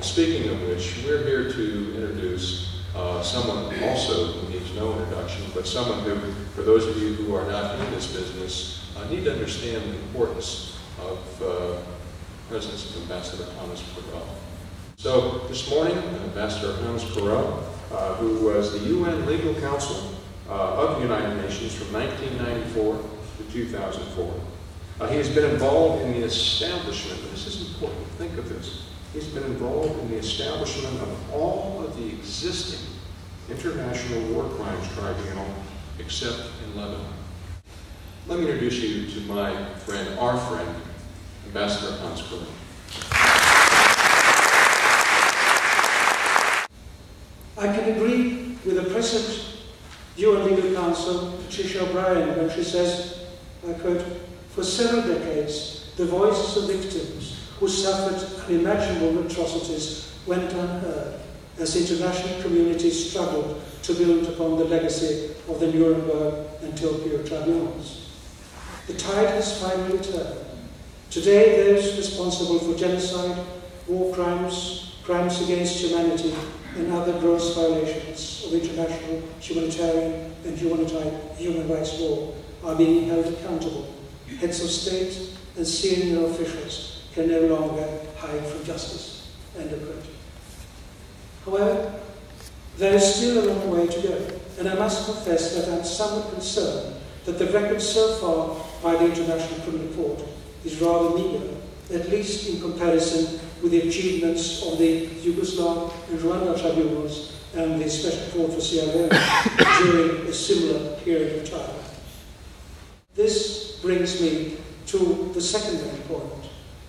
Speaking of which, we're here to introduce someone also who needs no introduction, but someone who, for those of you who are not in this business, need to understand the importance of the presence of Ambassador Thomas Correll. So this morning, Ambassador Thomas Correll, who was the UN Legal Counsel of the United Nations from 1994 to 2004. He has been involved in the establishment, this is important, think of this, he's been involved in the establishment of all of the existing international war crimes tribunal except in Lebanon. Let me introduce you to my friend, our friend, Ambassador Thomas Correll. I can agree with the present UN Legal Counsel, Patricia O'Brien, when she says, I quote, "For several decades, the voices of victims who suffered unimaginable atrocities went unheard as the international community struggled to build upon the legacy of the Nuremberg and Tokyo tribunals. The tide has finally turned. Today, those responsible for genocide, war crimes, crimes against humanity, and other gross violations of international humanitarian and human rights law are being held accountable. Heads of state and senior officials can no longer hide from justice." End of quote. However, there is still a long way to go, and I must confess that I'm somewhat concerned that the record so far by the International Criminal Court is rather meager, at least in comparison with the achievements of the Yugoslav and Rwanda tribunals and the Special Court for Sierra Leone during a similar period of time. This brings me to the second main point,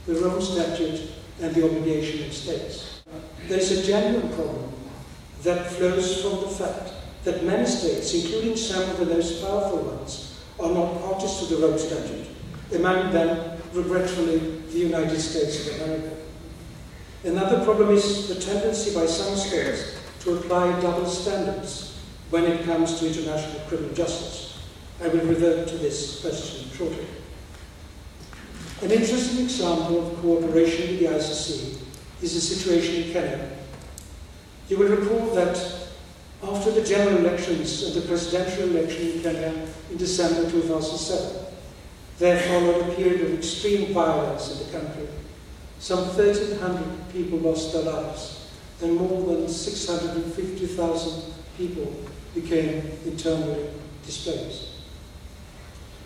the Rome Statute and the obligation of states. There is a genuine problem that flows from the fact that many states, including some of the most powerful ones, are not parties to the Rome Statute, among them, regretfully, the United States of America. Another problem is the tendency by some states to apply double standards when it comes to international criminal justice. I will revert to this question shortly. An interesting example of cooperation with the ICC is the situation in Kenya. You will recall that after the general elections and the presidential election in Kenya in December 2007, there followed a period of extreme violence in the country. Some 1,300 people lost their lives, and more than 650,000 people became internally displaced.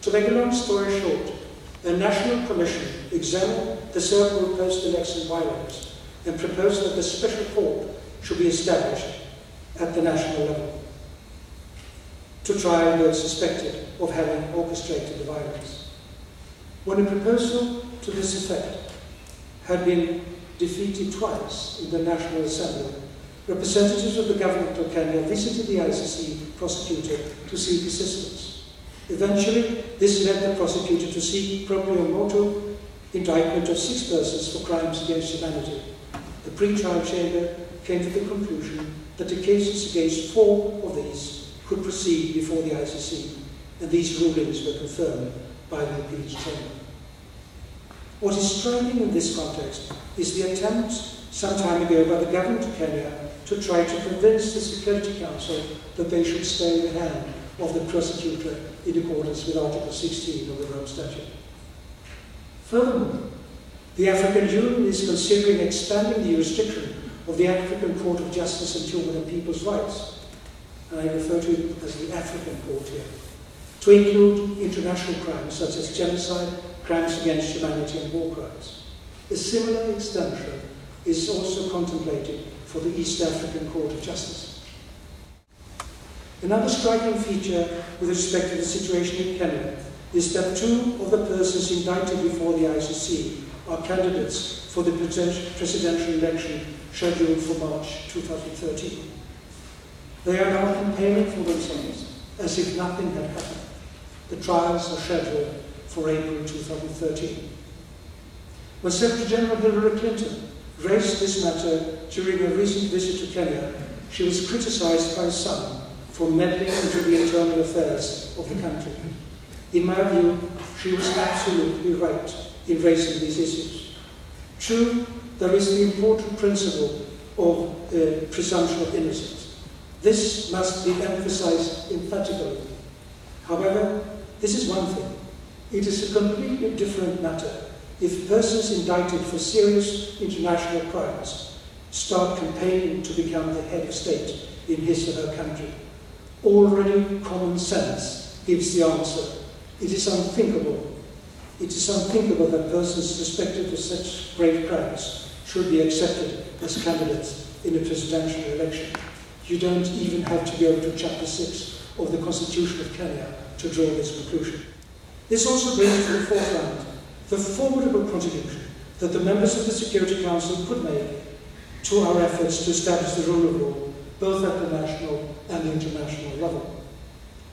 To make a long story short, a national commission examined the so-called post-election violence and proposed that the special court should be established at the national level to try those suspected of having orchestrated the violence. When a proposal to this effect had been defeated twice in the National Assembly, representatives of the government of Kenya visited the ICC prosecutor to seek assistance. Eventually, this led the prosecutor to seek proprio motu indictment of 6 persons for crimes against humanity. The pre-trial chamber came to the conclusion that the cases against 4 of these could proceed before the ICC, and these rulings were confirmed by the appeals chamber. What is striking in this context is the attempt some time ago by the government of Kenya to try to convince the Security Council that they should stay in the hand of the prosecutor in accordance with Article 16 of the Rome Statute. Furthermore, the African Union is considering expanding the jurisdiction of the African Court of Justice and Human and People's Rights, and I refer to it as the African Court here, to include international crimes such as genocide, crimes against humanity and war crimes. A similar extension is also contemplated for the East African Court of Justice. Another striking feature with respect to the situation in Kenya is that 2 of the persons indicted before the ICC are candidates for the presidential election scheduled for March 2013. They are now campaigning for themselves as if nothing had happened. The trials are scheduled for April 2013. When Secretary General Hillary Clinton raised this matter during a recent visit to Kenya, she was criticized by some for meddling into the internal affairs of the country. In my view, she was absolutely right in raising these issues. True, there is the important principle of presumption of innocence. This must be emphasized emphatically. However, this is one thing. It is a completely different matter if persons indicted for serious international crimes start campaigning to become the head of state in his or her country. Already common sense gives the answer. It is unthinkable. It is unthinkable that persons suspected of such grave crimes should be accepted as candidates in a presidential election. You don't even have to go to Chapter 6 of the Constitution of Kenya to draw this conclusion. This also brings to the forefront the formidable contribution that the members of the Security Council could make to our efforts to establish the rule of law, both at the national and the international level.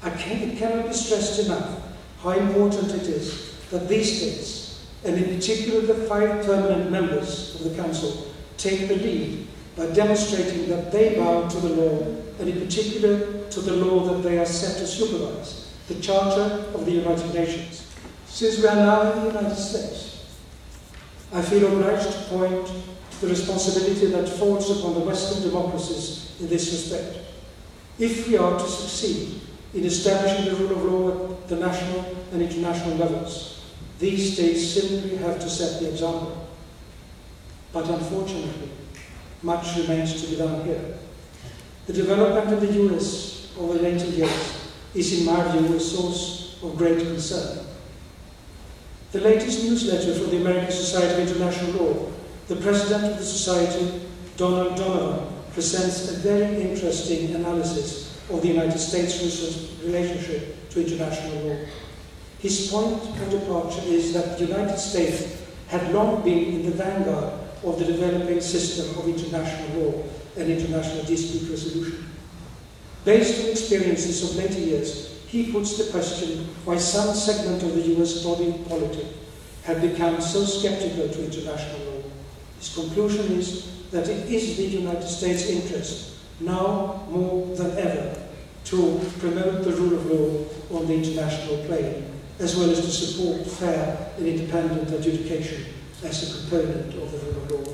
It cannot be stressed enough how important it is that these states, and in particular the 5 permanent members of the Council, take the lead by demonstrating that they bow to the law, and in particular to the law that they are set to supervise, the Charter of the United Nations. Since we are now in the United States, I feel obliged to point to the responsibility that falls upon the Western democracies in this respect. If we are to succeed in establishing the rule of law at the national and international levels, these states simply have to set the example. But unfortunately, much remains to be done here. The development of the US over later years is, in my view, a source of great concern. The latest newsletter from the American Society of International Law, the president of the society, Donald Donovan, presents a very interesting analysis of the United States' relationship to international law. His point of departure is that the United States had long been in the vanguard of the developing system of international law and international dispute resolution. Based on experiences of later years, he puts the question why some segment of the US body politic have become so skeptical to international law. His conclusion is that it is the United States' interest, now more than ever, to promote the rule of law on the international plane, as well as to support fair and independent adjudication as a component of the rule of law.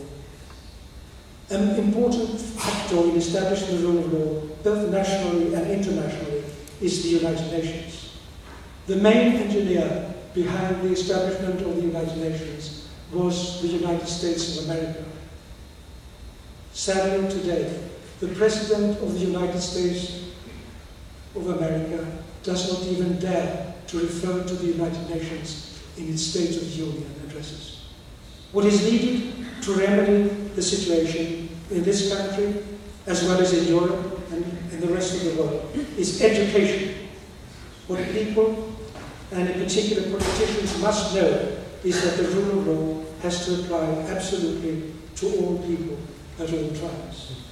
An important factor in establishing the rule of law, both nationally and internationally, is the United Nations. The main engineer behind the establishment of the United Nations was the United States of America. Sadly today, the President of the United States of America does not even dare to refer to the United Nations in its State of the Union addresses. What is needed to remedy the situation in this country, as well as in Europe and in the rest of the world, is education. What people, and in particular politicians, must know is that the rule of law has to apply absolutely to all people at all times.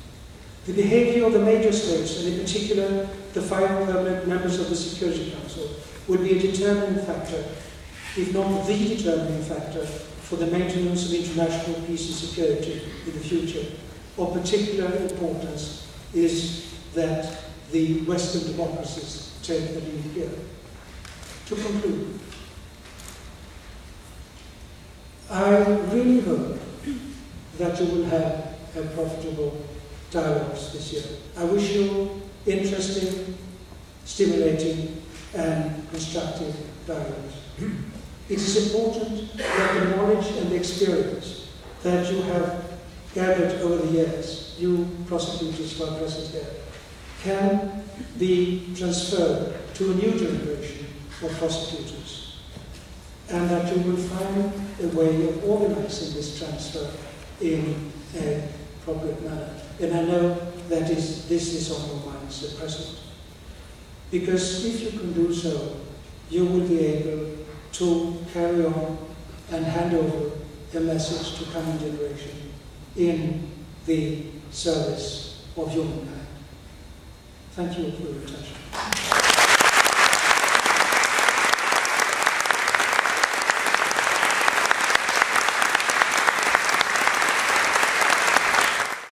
The behavior of the major states, and in particular the 5 permanent members of the Security Council, will be a determining factor, if not the determining factor, for the maintenance of international peace and security in the future. Of particular importance is that the Western democracies take the lead here. To conclude, I really hope that you will have a profitable dialogues this year. I wish you interesting, stimulating, and constructive dialogues. It is important that the knowledge and the experience that you have gathered over the years, you prosecutors who are present here, can be transferred to a new generation of prosecutors, and that you will find a way of organizing this transfer in an appropriate manner. And I know that this is on your minds at present. Because if you can do so, you will be able to carry on and hand over a message to coming generation in the service of humankind. Thank you for your attention.